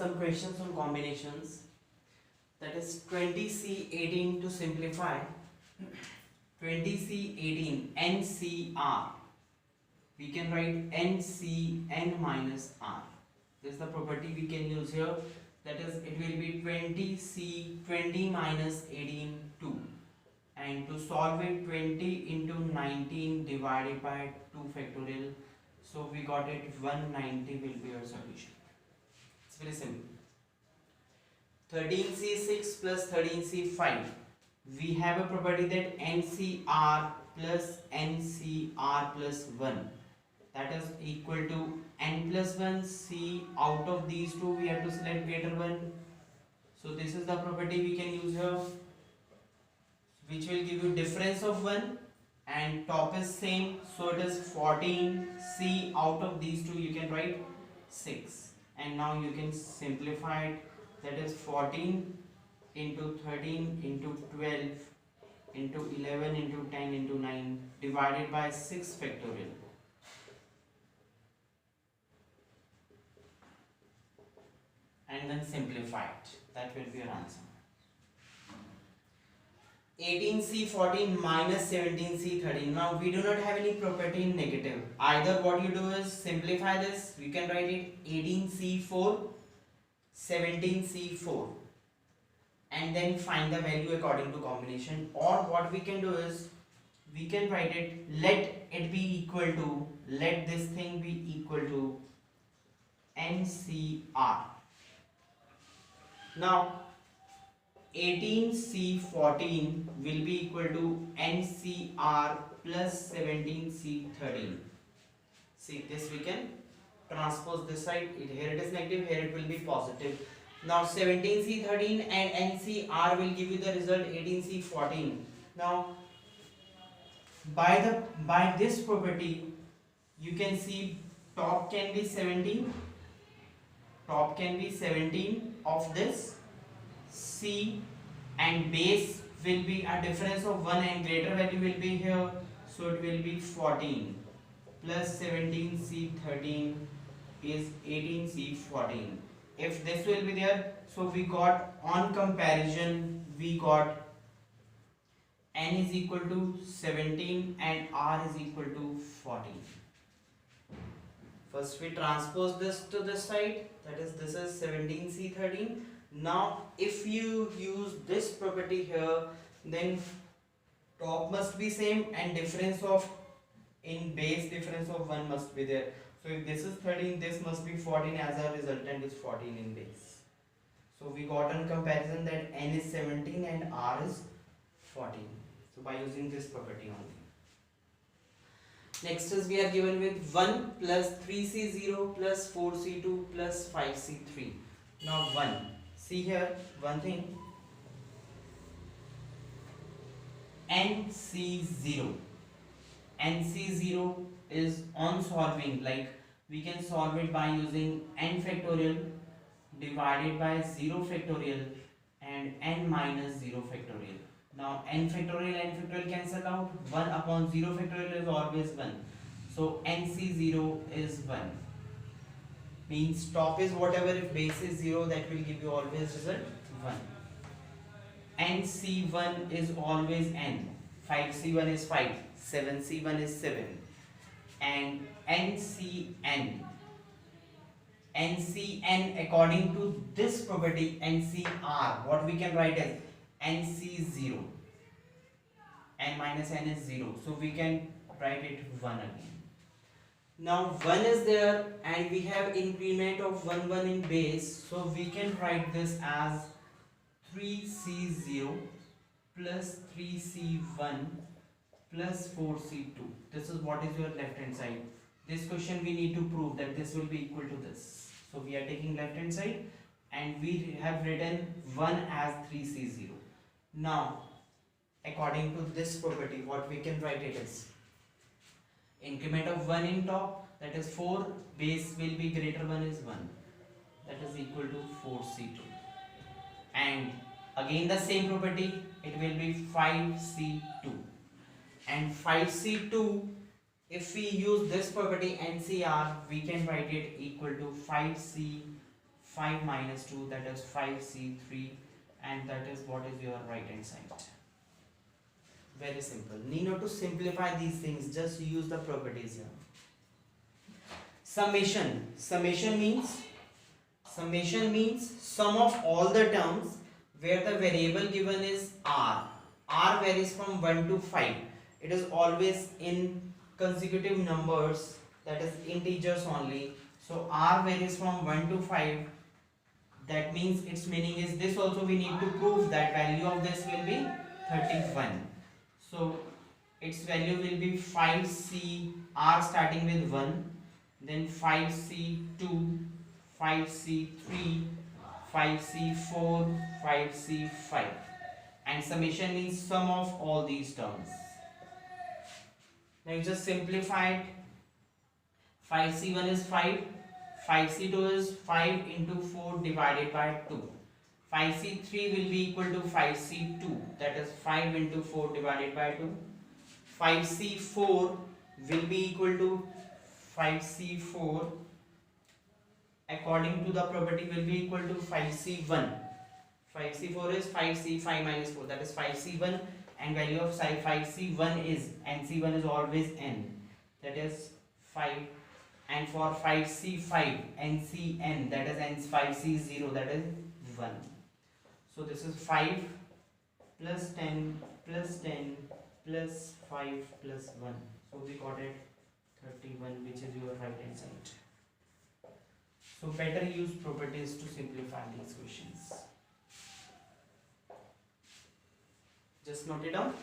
some questions on combinations. That is 20C18 to simplify. 20C18 NCR. We can write NCN minus R. This is the property we can use here. That is, it will be 20C20 minus 18 2. And to solve it, 20 into 19 divided by 2 factorial. So we got it 190 will be our solution. It's very simple. 13C6 plus 13C5. We have a property that NCR plus NCR plus 1, that is equal to n plus 1. C out of these two we have to select greater one. So this is the property we can use here, which will give you difference of 1 and top is same, so it is 14. C out of these two you can write 6, and now you can simplify it. That is 14 into 13 into 12 into 11 into 10 into 9 divided by 6 factorial. And then simplify it. That will be your answer. 18C14 minus 17C13. Now we do not have any property in negative. Either what you do is simplify this. We can write it 18C4, 17C4, and then find the value according to combination. Or what we can do is we can write it, let it be equal to, let this thing be equal to NCR. Now 18C14 will be equal to NCR plus 17C13. See, this we can transpose this side. Here it is negative, here it will be positive. Now 17C13 and NCR will give you the result 18C14. Now by this property you can see top can be 17, top can be 17 of this. C and base will be a difference of 1 and greater value will be here, so it will be 14 plus 17C13 is 18C14. If this will be there, so we got on comparison, we got n is equal to 17 and r is equal to 14. First we transpose this to this side, that is, this is 17C13. Now if you use this property here, then top must be same and difference of in base difference of 1 must be there. So if this is 13, this must be 14, as a resultant is 14 in base. So we got on comparison that n is 17 and r is 14. So by using this property only. Next is we are given with 1 plus 3C0 plus 4C2 plus 5C3. Now 1. See here one thing. NC0. NC0 is on solving, like we can solve it by using n factorial divided by 0 factorial and n minus 0 factorial. Now n factorial cancel out. 1 upon 0 factorial is always 1. So NC0 is 1. Means top is whatever, if base is 0, that will give you always result 1. NC1 is always n. 5C1 is 5. 7C1 is 7. And NCN according to this property NCR, what we can write as NC0. N minus n is 0. So we can write it 1 again. Now 1 is there and we have increment of 1 1 in base. So we can write this as 3C0 plus 3C1 plus 4C2. This is what is your left hand side. This question we need to prove that this will be equal to this. So we are taking left hand side and we have written 1 as 3C0. Now according to this property, what we can write it is increment of 1 in top, that is 4, base will be greater 1 is 1, that is equal to 4C2. And again the same property, it will be 5C2. And 5C2, if we use this property NCR, we can write it equal to 5C 5 minus 2, that is 5c3, and that is what is your right hand side. Very simple. Need not to simplify these things, just use the properties here. Summation. Summation means sum of all the terms where the variable given is r. R varies from 1 to 5. It is always in consecutive numbers, that is integers only. So r varies from 1 to 5. That means its meaning is this also we need to prove that value of this will be 31. So its value will be 5c, r starting with 1, then 5c2, 5c3, 5c4, 5c5, and summation means sum of all these terms. Now you just simplify it. 5c1 is 5, 5c2 is 5 into 4 divided by 2. 5c3 will be equal to 5c2, that is 5 into 4 divided by 2. 5c4 will be equal to 5c4 according to the property will be equal to 5c1. 5c4 is 5c5 minus 4, that is 5c1, and value of 5c1 is, and c1 is always n, that is 5, and for 5c5 ncn, that is n 5c0, that is 1. So this is 5 plus 10 plus 10 plus 5 plus 1. So we got it 31, which is your right hand side. So better use properties to simplify these questions. Just note it down.